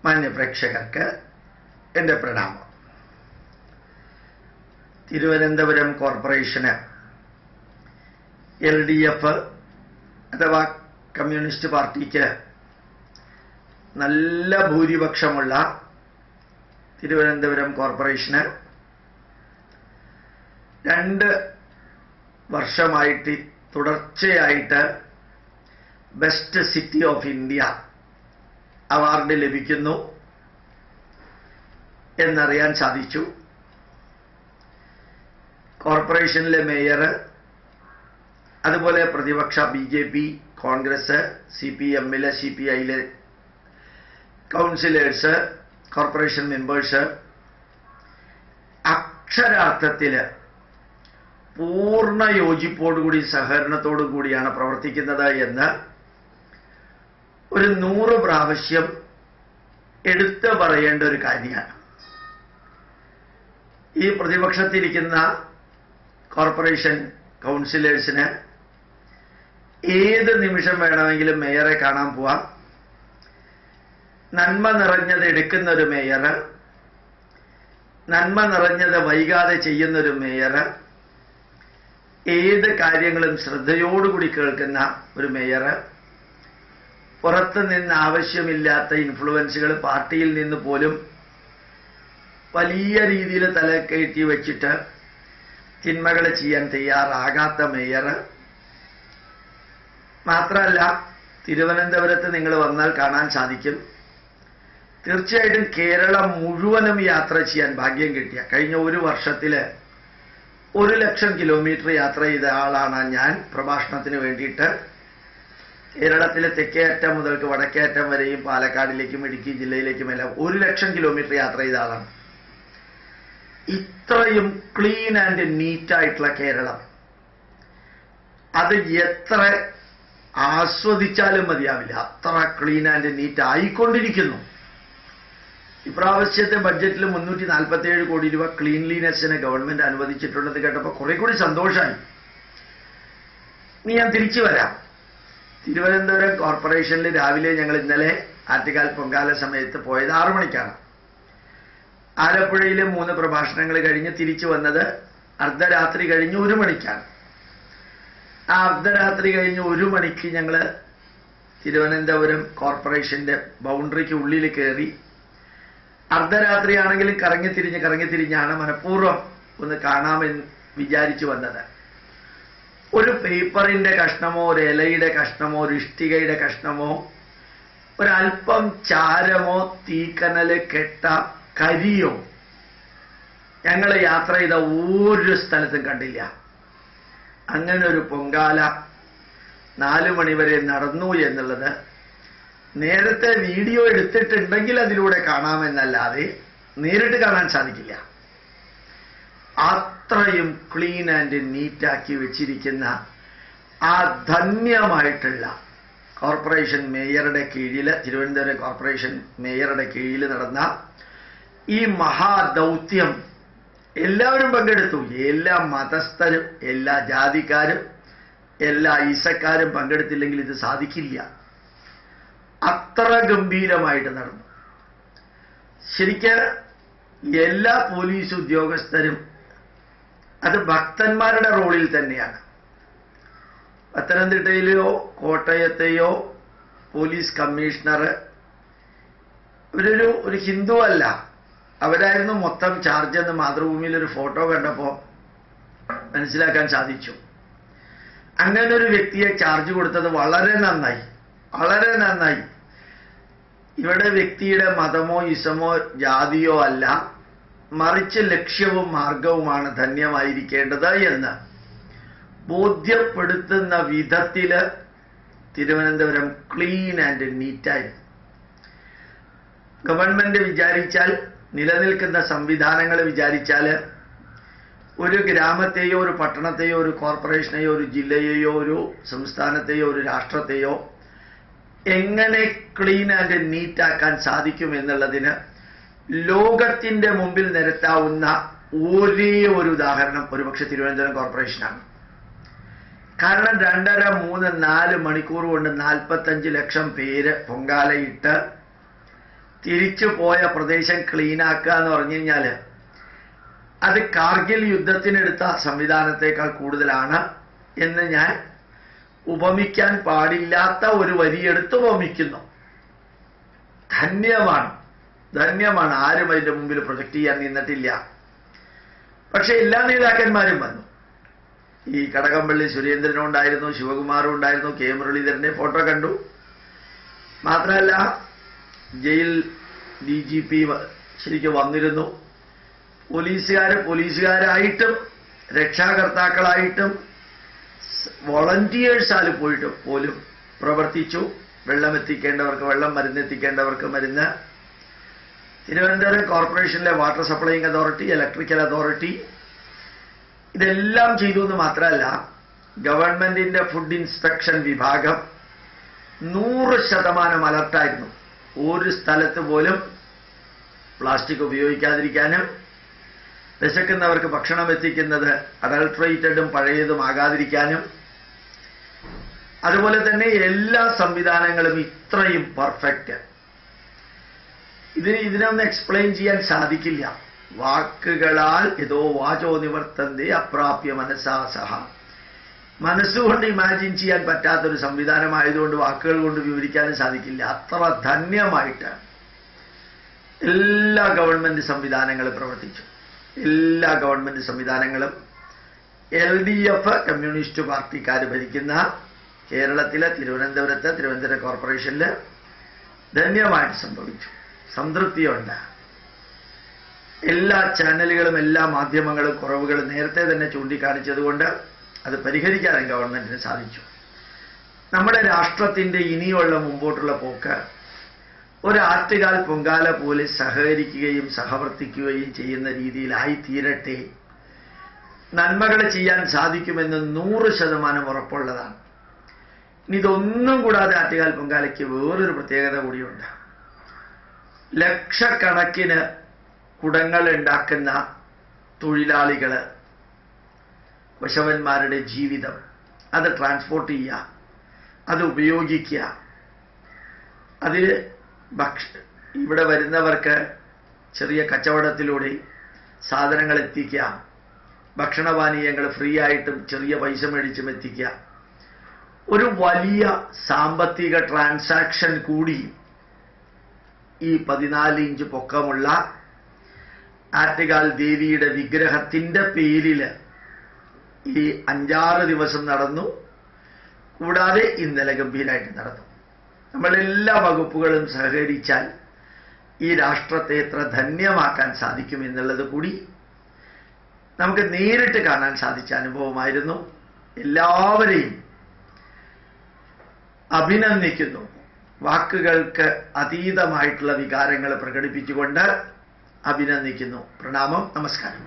മാന്യപ്രേക്ഷകർക്ക് എൻ്റെ പ്രണാമം. തിരുവനന്തപുരം കോർപ്പറേഷന് LDF അഥവാ കമ്മ്യൂണിസ്റ്റ് പാർട്ടിക്ക് നല്ല ഭൂരിപക്ഷമുള്ള തിരുവനന്തപുരം കോർപ്പറേഷന് 2 വർഷമായിട്ട് തുടർച്ചയായിട്ട് best city of India award ലഭിക്കുന്നു എന്നറിയാൻ സാധിച്ചു. കോർപ്പറേഷനിലെ മേയർ, അതുപോലെ പ്രതിപക്ഷ BJP, Congress, CPM, CPI councillors, corporation members അക്ഷരാർത്ഥത്തിൽ പൂർണ്ണ യോജിപ്പോടുകൂടി സഹകരണത്തോടു കൂടിയാണ് പ്രവർത്തിക്കുന്നത് എന്ന് ഒരു 100 പ്രാവശ്യം എടുത്തു പറയേണ്ട ഒരു കാര്യമാണ്. ഈ പ്രതിപക്ഷത്തിരിക്കുന്ന കോർപ്പറേഷൻ കൗൺസിലേഴ്സിന് ഏത് നിമിഷം വേണമെങ്കിലും മേയറെ കാണാൻ പോവാം. നന്മ നിറഞ്ഞത് എടുക്കുന്ന ഒരു മേയർ, നന്മ നിറഞ്ഞത് വൈകാതെ ചെയ്യുന്നൊരു മേയർ, ഏത് കാര്യങ്ങളും ശ്രദ്ധയോടുകൂടി കേൾക്കുന്ന ഒരു മേയർ, പുറത്തു നിന്ന് ആവശ്യമില്ലാത്ത ഇൻഫ്ലുവൻസുകൾ പാർട്ടിയിൽ നിന്ന് പോലും വലിയ രീതിയിൽ തലക്കയറ്റി വെച്ചിട്ട് തിന്മകൾ ചെയ്യാൻ തയ്യാറാകാത്ത മേയർ. മാത്രമല്ല, തിരുവനന്തപുരത്ത് നിങ്ങൾ വന്നാൽ കാണാൻ സാധിക്കും, തീർച്ചയായിട്ടും കേരളം മുഴുവനും യാത്ര ചെയ്യാൻ ഭാഗ്യം കിട്ടിയ, കഴിഞ്ഞ 1 വർഷത്തിൽ 1,00,000 കിലോമീറ്റർ യാത്ര ചെയ്ത ആളാണ് ഞാൻ. പ്രഭാഷണത്തിന് വേണ്ടിയിട്ട് കേരളത്തിലെ തെക്കേ അറ്റം മുതൽക്ക് വടക്കേ അറ്റം വരെയും പാലക്കാടിലേക്കും ഇടുക്കി ജില്ലയിലേക്കും എല്ലാം 1,00,000 കിലോമീറ്റർ യാത്ര ചെയ്ത ആളാണ്. ഇത്രയും ക്ലീൻ ആൻഡ് നീറ്റായിട്ടുള്ള കേരളം, അത് എത്ര ആസ്വദിച്ചാലും മതിയാവില്ല, അത്ര ക്ലീൻ ആൻഡ് നീറ്റ് ആയിക്കൊണ്ടിരിക്കുന്നു. ഇപ്രാവശ്യത്തെ ബഡ്ജറ്റിൽ 347 കോടി രൂപ ക്ലീൻലിനെസ്സിന് ഗവൺമെന്റ് അനുവദിച്ചിട്ടുള്ളത് കേട്ടപ്പോൾ കുറെ കൂടി സന്തോഷമായി. ഇനി ഞാൻ തിരിച്ചു വരാം. തിരുവനന്തപുരം കോർപ്പറേഷനിൽ രാവിലെ ഞങ്ങൾ ഇന്നലെ ആറ്റുകാൽ പൊങ്കാല സമയത്ത് പോയത് 6 മണിക്കാണ്. ആലപ്പുഴയിലെ 3 പ്രഭാഷണങ്ങൾ കഴിഞ്ഞ് തിരിച്ചു വന്നത് അർദ്ധരാത്രി കഴിഞ്ഞ് 1 മണിക്കാണ്. ആ അർദ്ധരാത്രി കഴിഞ്ഞ് 1 മണിക്ക് ഞങ്ങൾ തിരുവനന്തപുരം കോർപ്പറേഷന്റെ ബൗണ്ടറിക്ക് ഉള്ളിൽ കയറി. അർദ്ധരാത്രിയാണെങ്കിലും കറങ്ങിത്തിരിഞ്ഞാണ് മനഃപൂർവ്വം ഒന്ന് കാണാമെന്ന് വിചാരിച്ചു വന്നത്. ഒരു പേപ്പറിന്റെ കഷ്ണമോ, ഒരു ഇലയുടെ കഷ്ണമോ, ഒരു ഇഷ്ടികയുടെ കഷ്ണമോ, ഒരൽപ്പം ചാരമോ, തീക്കനല് കെട്ട കരിയോ ഞങ്ങൾ യാത്ര ചെയ്ത ഒരു സ്ഥലത്തും കണ്ടില്ല. അങ്ങനെ ഒരു പൊങ്കാല 4 മണി വരെ നടന്നു എന്നുള്ളത് നേരത്തെ വീഡിയോ എടുത്തിട്ടുണ്ടെങ്കിൽ അതിലൂടെ കാണാമെന്നല്ലാതെ നേരിട്ട് കാണാൻ സാധിക്കില്ല. അത്രയും ക്ലീൻ ആൻഡ് നീറ്റാക്കി വെച്ചിരിക്കുന്ന ആ ധന്യമായിട്ടുള്ള കോർപ്പറേഷൻ മേയറുടെ കീഴിൽ, തിരുവനന്തപുരം കോർപ്പറേഷൻ മേയറുടെ കീഴിൽ നടന്ന ഈ മഹാദൗത്യം എല്ലാവരും പങ്കെടുത്തു. എല്ലാ മതസ്ഥരും, എല്ലാ ജാതിക്കാരും, എല്ലാ ഈസക്കാരും പങ്കെടുത്തില്ലെങ്കിൽ ഇത് സാധിക്കില്ല. അത്ര ഗംഭീരമായിട്ട് നടന്നു. ശരിക്കും എല്ലാ പോലീസ് ഉദ്യോഗസ്ഥരും അത് ഭക്തന്മാരുടെ റോളിൽ തന്നെയാണ്. പത്തനംതിട്ടയിലെയോ കോട്ടയത്തെയോ പോലീസ് കമ്മീഷണർ ഒരു ഹിന്ദു അല്ല, അവരായിരുന്നു മൊത്തം ചാർജ് എന്ന് മാതൃഭൂമിയിൽ ഒരു ഫോട്ടോ കണ്ടപ്പോൾ മനസ്സിലാക്കാൻ സാധിച്ചു. അങ്ങനെ ഒരു വ്യക്തിയെ ചാർജ് കൊടുത്തത് വളരെ നന്നായി, വളരെ നന്നായി. ഇവിടെ വ്യക്തിയുടെ മതമോ ഇസമോ ജാതിയോ അല്ല, മറിച്ച് ലക്ഷ്യവും മാർഗവുമാണ് ധന്യമായിരിക്കേണ്ടത് എന്ന് ബോധ്യപ്പെടുത്തുന്ന വിധത്തിൽ തിരുവനന്തപുരം ക്ലീൻ ആൻഡ് നീറ്റായിരുന്നു. ഗവൺമെന്റ് വിചാരിച്ചാൽ, നിലനിൽക്കുന്ന സംവിധാനങ്ങൾ വിചാരിച്ചാൽ, ഒരു ഗ്രാമത്തെയോ ഒരു പട്ടണത്തെയോ ഒരു കോർപ്പറേഷനെയോ ഒരു ജില്ലയെയോ ഒരു സംസ്ഥാനത്തെയോ ഒരു രാഷ്ട്രത്തെയോ എങ്ങനെ ക്ലീൻ ആൻഡ് നീറ്റാക്കാൻ സാധിക്കും എന്നുള്ളതിന് ലോകത്തിന്റെ മുമ്പിൽ നിരത്താവുന്ന ഒരേ ഒരു ഉദാഹരണം ഒരുപക്ഷെ തിരുവനന്തപുരം കോർപ്പറേഷനാണ്. കാരണം 2.5, 3, 4 മണിക്കൂർ കൊണ്ട് 45 ലക്ഷം പേര് പൊങ്കാലയിട്ട് തിരിച്ചു പോയ പ്രദേശം ക്ലീനാക്കുക എന്ന് പറഞ്ഞു കഴിഞ്ഞാൽ അത് കാർഗിൽ യുദ്ധത്തിനെടുത്ത സംവിധാനത്തേക്കാൾ കൂടുതലാണ് എന്ന് ഞാൻ ഉപമിക്കാൻ പാടില്ലാത്ത ഒരു വരിയെടുത്ത് ഉപമിക്കുന്നു. ധന്യമാണ്. ആരും അതിൻ്റെ മുമ്പിൽ പ്രൊജക്റ്റ് ചെയ്യാൻ നിന്നിട്ടില്ല. പക്ഷെ എല്ലാ നേതാക്കന്മാരും വന്നു. ഈ കടകംപള്ളി സുരേന്ദ്രനും ഉണ്ടായിരുന്നു, ശിവകുമാറും ഉണ്ടായിരുന്നു, കെ മുരളീധരന്റെ ഫോട്ടോ കണ്ടു. മാത്രമല്ല ജയിൽ DGP ശരിക്കും വന്നിരുന്നു. പോലീസുകാരായിട്ടും രക്ഷാകർത്താക്കളായിട്ടും വോളണ്ടിയേഴ്സാൽ പോയിട്ട് പോലും പ്രവർത്തിച്ചു. വെള്ളം എത്തിക്കേണ്ടവർക്ക് വെള്ളം, മരുന്ന് എത്തിക്കേണ്ടവർക്ക് മരുന്ന്. തിരുവനന്തപുരം കോർപ്പറേഷനിലെ water supplying authority, electrical authority ഇതെല്ലാം ചെയ്തു എന്ന് മാത്രമല്ല, ഗവൺമെന്റിന്റെ ഫുഡ് ഇൻസ്പെക്ഷൻ വിഭാഗം 100% അലർട്ടായിരുന്നു. ഒരു സ്ഥലത്ത് പോലും പ്ലാസ്റ്റിക് ഉപയോഗിക്കാതിരിക്കാനും വിശക്കുന്നവർക്ക് ഭക്ഷണം എത്തിക്കുന്നത് അഡൾട്രേറ്റഡും പഴയതും ആകാതിരിക്കാനും. അതുപോലെ തന്നെ എല്ലാ സംവിധാനങ്ങളും ഇത്രയും പെർഫെക്റ്റ്. ഇതിനൊന്നും എക്സ്പ്ലെയിൻ ചെയ്യാൻ സാധിക്കില്ല. വാക്കുകളാൽ ഏതോ വാചോ നിവർത്തന്തേ അപ്രാപ്യ മനസ്സാസഹ. മനസ്സുകൊണ്ട് ഇമാജിൻ ചെയ്യാൻ പറ്റാത്തൊരു സംവിധാനമായതുകൊണ്ട് വാക്കുകൾ കൊണ്ട് വിവരിക്കാനും സാധിക്കില്ല. അത്ര ധന്യമായിട്ട് എല്ലാ ഗവൺമെന്റ് സംവിധാനങ്ങളും പ്രവർത്തിച്ചു. എല്ലാ ഗവൺമെന്റ് സംവിധാനങ്ങളും LDF കമ്മ്യൂണിസ്റ്റ് പാർട്ടിക്കാർ ഭരിക്കുന്ന കേരളത്തിലെ തിരുവനന്തപുരം കോർപ്പറേഷനിൽ ധന്യമായിട്ട് സംഭവിച്ചു. സംതൃപ്തിയുണ്ട്. എല്ലാ ചാനലുകളും എല്ലാ മാധ്യമങ്ങളും കുറവുകൾ നേരത്തെ തന്നെ ചൂണ്ടിക്കാണിച്ചതുകൊണ്ട് അത് പരിഹരിക്കാനും ഗവൺമെന്റിന് സാധിച്ചു. നമ്മുടെ രാഷ്ട്രത്തിന്റെ ഇനിയുള്ള മുമ്പോട്ടുള്ള പോക്ക് ഒരു ആറ്റുകാൽ പൊങ്കാല പോലെ സഹകരിക്കുകയും സഹവർത്തിക്കുകയും ചെയ്യുന്ന രീതിയിലായി തീരട്ടെ. നന്മകൾ ചെയ്യാൻ സാധിക്കുമെന്ന് 100% ഉറപ്പുള്ളതാണ്. ഇനി ഇതൊന്നും കൂടാതെ ആറ്റുകാൽ പൊങ്കാലയ്ക്ക് വേറൊരു പ്രത്യേകത കൂടിയുണ്ട്. ലക്ഷക്കണക്കിന് കുടങ്ങൾ ഉണ്ടാക്കുന്ന തൊഴിലാളികൾ, വശവന്മാരുടെ ജീവിതം അത് ട്രാൻസ്പോർട്ട് ചെയ്യുക, അത് ഉപയോഗിക്കുക, അതിൽ ഇവിടെ വരുന്നവർക്ക് ചെറിയ കച്ചവടത്തിലൂടെ സാധനങ്ങൾ എത്തിക്കുക, ഭക്ഷണപാനീയങ്ങൾ ഫ്രീ ആയിട്ടും ചെറിയ പൈസ മേടിച്ചും എത്തിക്കുക. ഒരു വലിയ സാമ്പത്തിക ട്രാൻസാക്ഷൻ കൂടി ഈ 14 ഇഞ്ച് പൊക്കമുള്ള ആറ്റുകാൽ ദേവിയുടെ വിഗ്രഹത്തിന്റെ പേരിൽ ഈ 5-6 ദിവസം നടന്നു. കൂടാതെ ഇന്നലെ ഗംഭീരമായിട്ട് നടന്നു. നമ്മളെല്ലാ വകുപ്പുകളും സഹകരിച്ചാൽ ഈ രാഷ്ട്രത്തെ എത്ര ധന്യമാക്കാൻ സാധിക്കുമെന്നുള്ളത് കൂടി നമുക്ക് നേരിട്ട് കാണാൻ സാധിച്ച അനുഭവമായിരുന്നു. എല്ലാവരെയും അഭിനന്ദിക്കുന്നു. വാക്കുകൾക്ക് അതീതമായിട്ടുള്ള വികാരങ്ങൾ പ്രകടിപ്പിച്ചുകൊണ്ട് അഭിനന്ദിക്കുന്നു. പ്രണാമം, നമസ്കാരം.